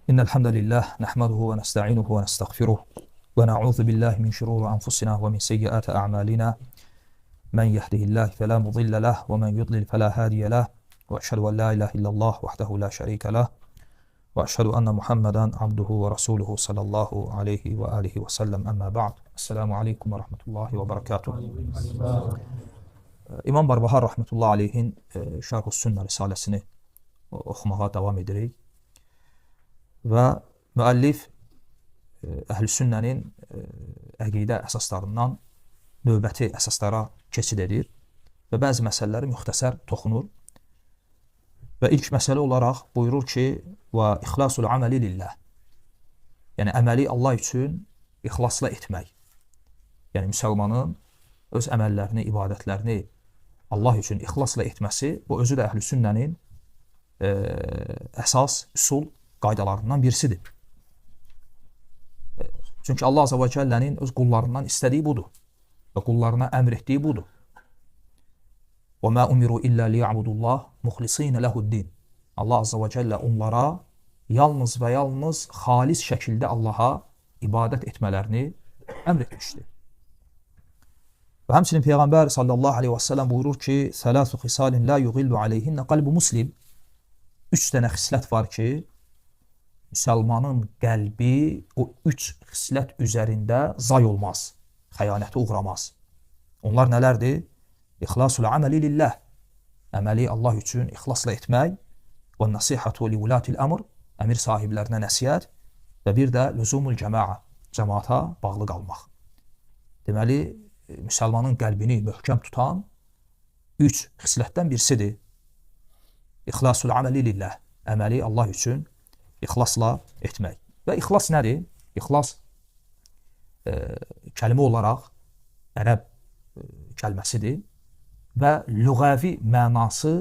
إن الحمد لله نحمده ونستعينه ونستغفره ونعوذ بالله من شرور أنفسنا ومن سيئات أعمالنا من يهده الله فلا مضل له ومن يضلل فلا هادي له وأشهد أن لا إله إلا الله وحده لا شريك له وأشهد أن محمدا عبده ورسوله صلى الله عليه وآله وسلم أما بعد السلام عليكم ورحمة الله وبركاته. İmam Barbahar rahmetullahi aleyhin Şərh-ü Sünnə risaləsini oxumağa davam edirik. Və müəllif Əhl-i Sünnənin əqidə əsaslarından növbəti əsaslara keçid edir və bəzi məsələləri müxtəsər toxunur. Və ilk məsələ olaraq buyurur ki, və ixlasul aməli lillah. Yəni, əməli Allah üçün ixlasla etmək. Yəni, müsəlmanın öz əməllərini, ibadətlərini Allah üçün ixlasla etməsi, bu özü də Əhl-i Sünnənin əsas, üsul qaydalarından birisidir. Çünki Allah Azə və Cəllənin öz qullarından istədiyi budur və qullarına əmr etdiyi budur. وَمَا أُمِرُوا إِلَّا لِيَعْبُدُ اللّٰهِ مُخْلِصِينَ لَهُ الدِّينَ. Allah Azə və Cəllə onlara yalnız və yalnız xalis şəkildə Allaha ibadət etmələrini əmr etmişdir. Və həmçinin Peyğəmbər sallallahu aleyhi və səlləm buyurur ki, ثَلَاثُ خِسَالٍ لَا يُغِلُّ عَلَيْهِنَّ قَلْبُ muslim. 3 dənə xislət var ki, müsəlmanın qəlbi o 3 xislət üzərində zay olmaz, xəyanətə uğramaz. Onlar nələrdir? İxlasul aməli lillah. Əməli Allah üçün ixlasla etmək və nasihatu li vulatil əmr, əmir sahiblərinə nəsihət və bir də lüzumul cəmaa, cəmaata bağlı qalmaq. Deməli, müsəlmanın qəlbini möhkəm tutan 3 xislətdən birisidir. İxlasul aməli lillah. Əməli Allah üçün ixlasla etmək. Və ixlas nədir? İxlas kəlmə olaraq ərəb kəlməsidir və lüğəvi mənası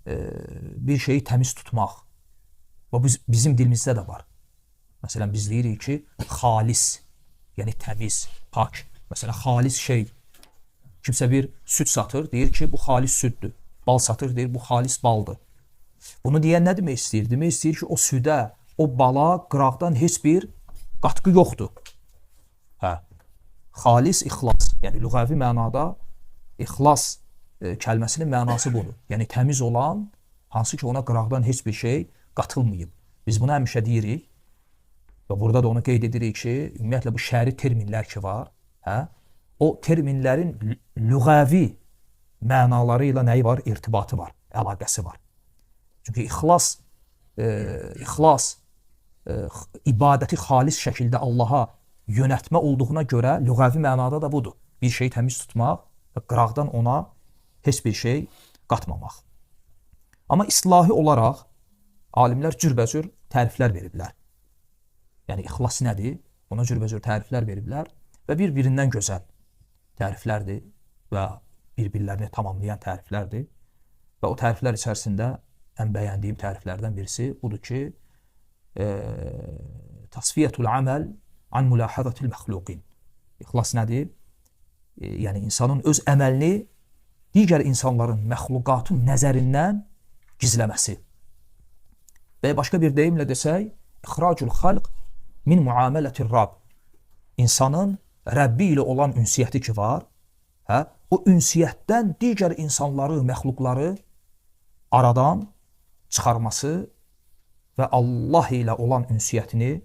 bir şeyi təmiz tutmaq. Və bizim dilimizdə də var. Məsələn, biz deyirik ki, xalis, yəni təmiz, pak. Məsələn, xalis şey, kimsə bir süd satır, deyir ki, bu xalis süddür. Bal satır, deyir, bu xalis baldır. Bunu deyən nə demək istəyir? Demək istəyir ki, o südə, o bala qıraqdan heç bir qatqı yoxdur. Xalis ixlas, yəni lüğəvi mənada ixlas kəlməsinin mənası budur. Yəni təmiz olan, hansı ki ona qıraqdan heç bir şey qatılmayıb. Biz bunu həmişə deyirik və burada da onu qeyd edirik ki, ümumiyyətlə bu şəri terminlər ki var, o terminlərin lüğəvi mənaları ilə nəyi var? İrtibatı var, əlaqəsi var. Çünki ixlas ibadəti xalis şəkildə Allaha yönətmə olduğuna görə lüğəvi mənada da budur. Bir şeyi təmiz tutmaq və qıraqdan ona heç bir şey qatmamaq. Amma islahi olaraq alimlər cürbəcür təriflər veriblər. Yəni, ixlas nədir? Ona cürbəcür təriflər veriblər və bir-birindən gözəl təriflərdir və bir-birlərini tamamlayan təriflərdir. Və o təriflər içərisində ən bəyəndiyim təriflərdən birisi budur ki, tasfiyyətul aməl an mülahəzatil məxluqin. İxlas nədir? Yəni, insanın öz əməlini digər insanların, məxluqatın nəzərindən gizləməsi. Və başqa bir deyimlə desək, ixracul xalq min muamələtir Rab. İnsanın Rəbbi ilə olan ünsiyyəti ki var, o ünsiyyətdən digər insanları, məxluqları aradan çıxarması və Allah ilə olan ünsiyyətini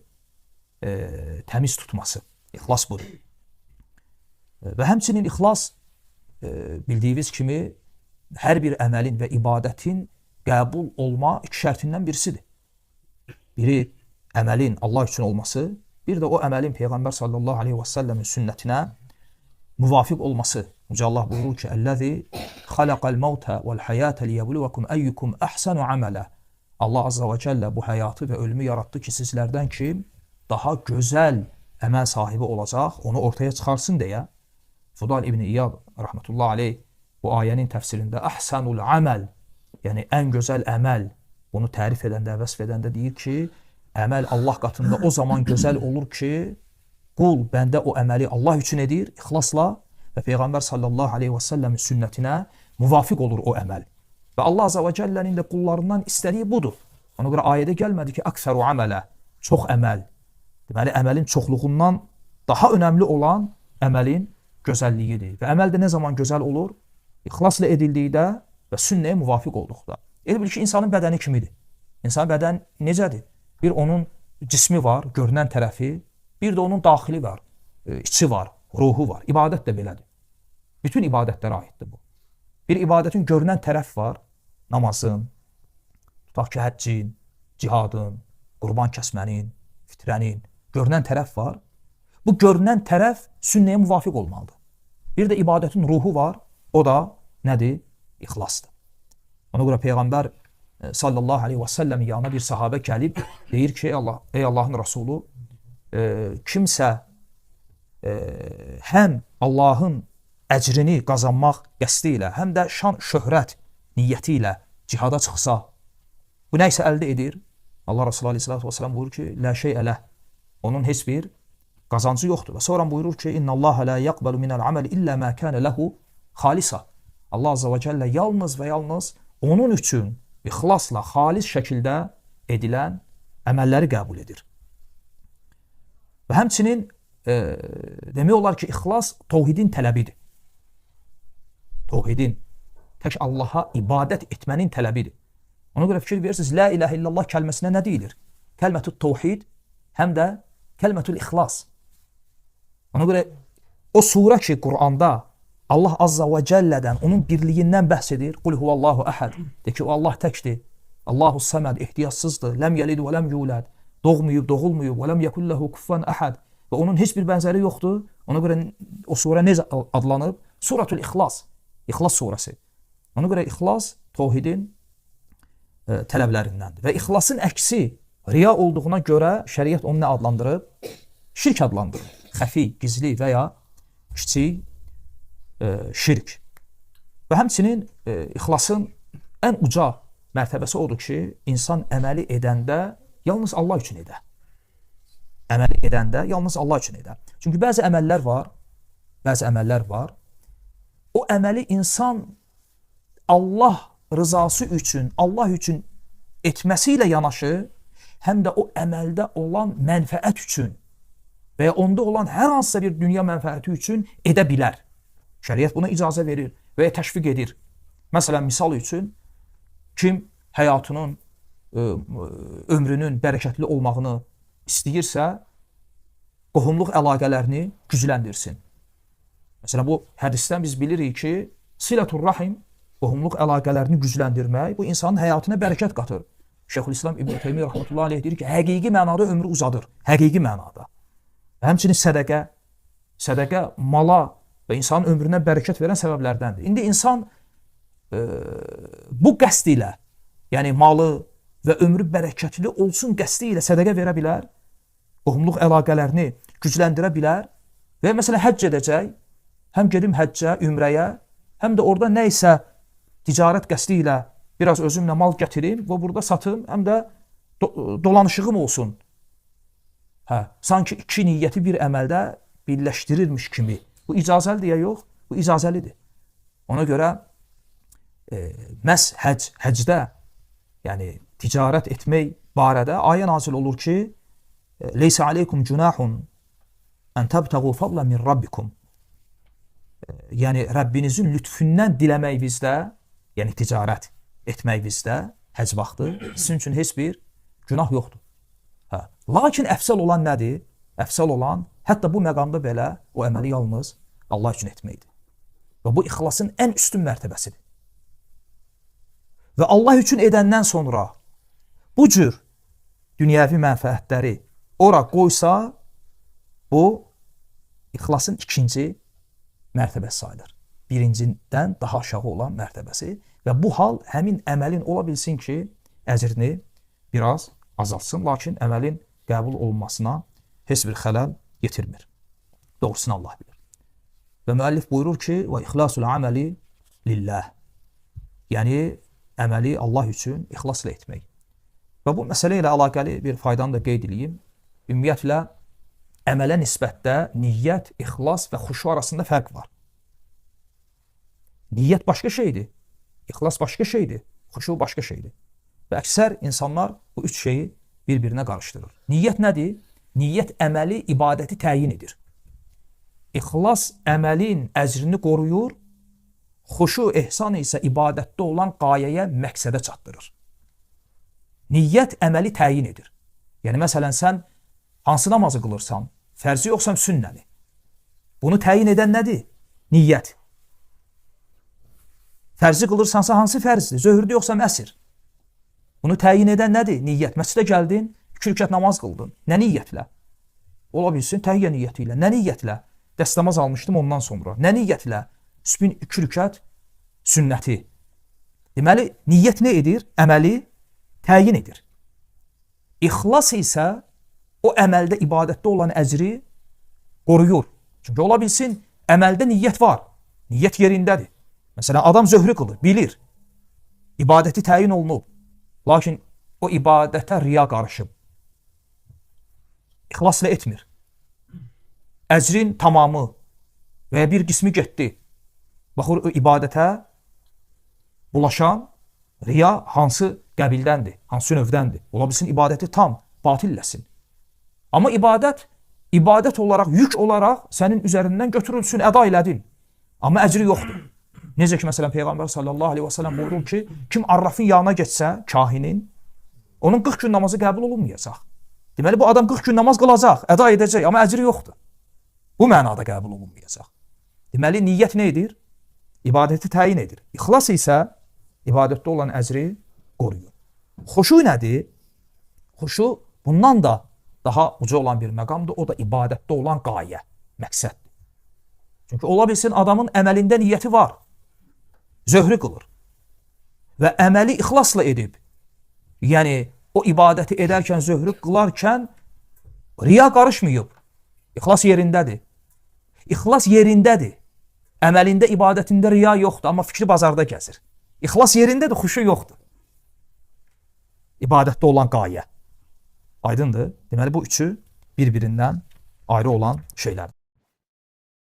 təmiz tutması. İxlas budur. Və həmçinin ixlas bildiyiniz kimi hər bir əməlin və ibadətin qəbul olma 2 şərtindən birisidir. Biri əməlin Allah üçün olması, bir də o əməlin Peyğəmbər sallallahu aleyhi və səlləmin sünnətinə müvafiq olması. Yüce Allah buyurur ki, "Əl-ləzi xalaqal mauta vel-hayata liyebluvakum eyyukum ahsanu amala." Allah Azza və Cəllə bu həyatı və ölümü yaratdı ki, sizlərdən kim daha gözəl əməl sahibi olacaq, onu ortaya çıxarsın deyə. Fudal İbn İyad rahmetullahi aleyh bu ayənin təfsirində ahsanul aməl, yəni ən gözəl əməl, bunu tərif edəndə, vəsf edəndə deyir ki, əməl Allah qatında o zaman gözəl olur ki, qul bəndə o əməli Allah üçün edir, ixlasla və Peyğəmbər sallallahu aleyhi və səlləmin sünnətinə müvafiq olur o əməl. Və Allah Azə və Cəllənin də qullarından istədiyi budur. Ona görə ayədə gəlmədi ki, əksəru amələ, çox əməl. Deməli, əməlin çoxluğundan daha önəmli olan əməlin gözəlliyidir. Və əməl də nə zaman gözəl olur? İxlasla edildikdə və sünnəyə müvafiq olduqda. Elə bil ki, insanın bədəni kimidir. İnsanın bədəni necədir? Bir onun cismi var, görünən tərəfi, bir də onun daxili var, içi var, ruhu var. İbadət də belədir. Bütün ibadətlərə aiddir bu. Bir ibadətin görünən tərəf var, namazın, tutaq ki, həccin, cihadın, qurban kəsmənin, fitrənin, görünən tərəf var. Bu görünən tərəf sünnəyə müvafiq olmalıdır. Bir də ibadətin ruhu var, o da nədir? İxlasdır. Ona görə Peyğəmbər sallallahu aleyhi və səlləm yanına bir sahabə gəlib, deyir ki, ey Allahın Rasulü, kimsə həm Allahın əcrini qazanmaq qəsdi ilə, həm də şan şöhrət niyyəti ilə cihada çıxsa, bu nə isə əldə edir. Allah Resulü aleyhissalatu vesselam buyurur ki, la şey ələh, onun heç bir qazancı yoxdur. Və sonra buyurur ki, inna Allah la yaqbalu minəl aməl illə mə kənə ləhu xalisa. Allah Azze və Cəllə yalnız və yalnız onun üçün ixlasla, xalis şəkildə edilən əməlləri qəbul edir. Və həmçinin demək olar ki, ixlas təvhidin tələbidir. Təvhidin, tək Allaha ibadət etmənin tələbidir. Ona görə fikir verirsiniz, la ilahə illallah kəlməsinə nə deyilir? Kəlmətü təvhid, həm də kəlmətül ixlas. Ona görə o surə ki, Quranda Allah Azza və Cəllədən, onun birliyindən bəhs edir. Qul huvallahu əhəd. De ki, o Allah təkdir. Allahu səməd, ehtiyacsızdır. Ləm yəlid və ləm yuləd. Doğmayıb, doğulmayıb. Və ləm yəkulləhu kuffan əhəd. Və onun heç bir bənzəri yoxdur. Ona görə o surə necə adlanıb? Suratul İxlas. İxlas surəsi. Ona görə ixlas təvhidin tələblərindəndir. Və ixlasın əksi riya olduğuna görə şəriət onu nə adlandırıb? Şirk adlandırır. Xəfi, gizli və ya kiçik şirk. Və həmçinin ixlasın ən uca mərtəbəsi odur ki, insan əməli edəndə yalnız Allah üçün edə. Əməli edəndə yalnız Allah üçün edə. Çünki bəzi əməllər var, o əməli insan Allah rızası üçün, Allah üçün etməsi ilə yanaşı, həm də o əməldə olan mənfəət üçün və ya onda olan hər hansısa bir dünya mənfəəti üçün edə bilər. Şəriət buna icazə verir və ya təşviq edir. Məsələn, misal üçün, kim həyatının, ömrünün bərəkətli olmağını istəyirsə, qohumluq əlaqələrini gücləndirsin. Məsələn, bu hədisdən biz bilirik ki, silətur rahim, qohumluq əlaqələrini gücləndirmək, bu insanın həyatına bərəkət qatır. Şeyxülislam İbn Teymiyyə rəhmətullahi aleyh deyir ki, həqiqi mənada ömrü uzadır. Həqiqi mənada. Həmçinin sədəqə mala və insanın ömrünə bərəkət verən səbəblərdəndir. İndi insan bu qəsd ilə, yəni malı və ömrü bərəkətli olsun qəsdi ilə sədəqə verə bilər, qohumluq əlaqələrini gücləndirə bilər və məsələn, həcc edəcək, həm gedim həccə, ümrəyə, həm də orada nə isə ticarət qəsdi ilə biraz özümlə mal gətirim və burada satım, həm də dolanışığım olsun. Sanki iki niyyəti bir əməldə birləşdirirmiş kimi. Bu icazəlidir ya yox? Bu icazəlidir. Ona görə məhz həcdə, yəni ticarət etmək barədə ayə nazil olur ki, leysə aleykum cunahun ən təbtəğu fadlan min rabbikum. Yəni Rəbbinizin lütfündən diləmək bizdə, yəni ticarət etmək bizdə, həcc vaxtı, sizin üçün heç bir günah yoxdur. Lakin əfsəl olan nədir? Əfsəl olan, hətta bu məqamda belə o əməli yalnız Allah üçün etməkdir. Və bu ixlasın ən üstün mərtəbəsidir. Və Allah üçün edəndən sonra bu cür dünyəvi mənfəətləri ora qoysa, bu ixlasın ikinci mərtəbəsi sayılır. Birincidən daha aşağı olan mərtəbəsi və bu hal həmin əməlin ola bilsin ki, əcrini biraz azalsın, lakin əməlin qəbul olunmasına heç bir xələl getirmir. Doğrusunu Allah bilir. Və müəllif buyurur ki, və ixlasul əməli lillah. Yəni, əməli Allah üçün ixlasla etmək. Və bu məsələ ilə əlaqəli bir faydanı da qeyd edeyim. Ümumiyyətlə, əmələ nisbətdə niyyət, ixlas və xuşu arasında fərq var. Niyyət başqa şeydir, ixlas başqa şeydir, xuşu başqa şeydir. Və əksər insanlar bu üç şeyi bir-birinə qarışdırır. Niyyət nədir? Niyyət əməli, ibadəti təyin edir. İxlas əməlin əcrini qoruyur, xuşu, ehsan isə ibadətdə olan qayəyə, məqsədə çatdırır. Niyyət əməli təyin edir. Yəni, məsələn, sən hansı namazı qılırsan, fərzi yoxsa sünnəni? Bunu təyin edən nədir? Niyyət. Fərzi qılırsansa hansı fərzdir? Zöhrdür yoxsa əsr? Bunu təyin edən nədir? Niyyət. Məscidə gəldin, 2 rükət namaz qıldın. Nə niyyətlə? Ola bilsin, təhiyyə niyyəti ilə. Nə niyyətlə? Dəstəmaz almışdım ondan sonra. Nə niyyətlə? Sübhin 2 rükət sünnəti. Deməli, niyyət nə edir? Əməli təyin edir. İxlas isə o əməldə, ibadətdə olan əcri qoruyur. Çünki ola bilsin, əməldə niyyət var. Niyyət yerindədir. Məsələn, adam zöhrü qılır, bilir. İbadəti təyin olunub. Lakin o ibadətə riya qarışıb. İxlasla etmir. Əcrin tamamı və ya bir qismi getdi. Baxır, o ibadətə bulaşan riya hansı qəbildəndir, hansı növdəndir. Ola bilsin, ibadəti tam batilləsin. Amma ibadət olaraq, yük olaraq sənin üzərindən götürülsün, əda elədin. Amma əcri yoxdur. Necə ki, məsələn, Peyğəmbər sallallahu aleyhi və sələm buyurur ki, kim arrafın yanına getsə, kahinin, onun 40 gün namazı qəbul olunmayacaq. Deməli, bu adam 40 gün namaz qılacaq, əda edəcək, amma əcri yoxdur. Bu mənada qəbul olunmayacaq. Deməli, niyyət nə edir? İbadəti təyin edir. İxlas isə ibadətdə olan əcri qoruyur. Xuşu nədir? Xuşu bundan da daha uca olan bir məqamdır. O da ibadətdə olan qayə, məqsəddir. Çünki ola bilsin, adamın əməlində niyyəti var. Zöhrü qılır. Və əməli ixlasla edib. Yəni, o ibadəti edərkən, zöhrü qılarkən riya qarışmayıb. İxlas yerindədir. İxlas yerindədir. Əməlində, ibadətində riya yoxdur, amma fikri bazarda gəzir. İxlas yerindədir, xuşu yoxdur. İbadətdə olan qayə. Aydındır. Deməli, bu üçü bir-birindən ayrı olan şeylərdir.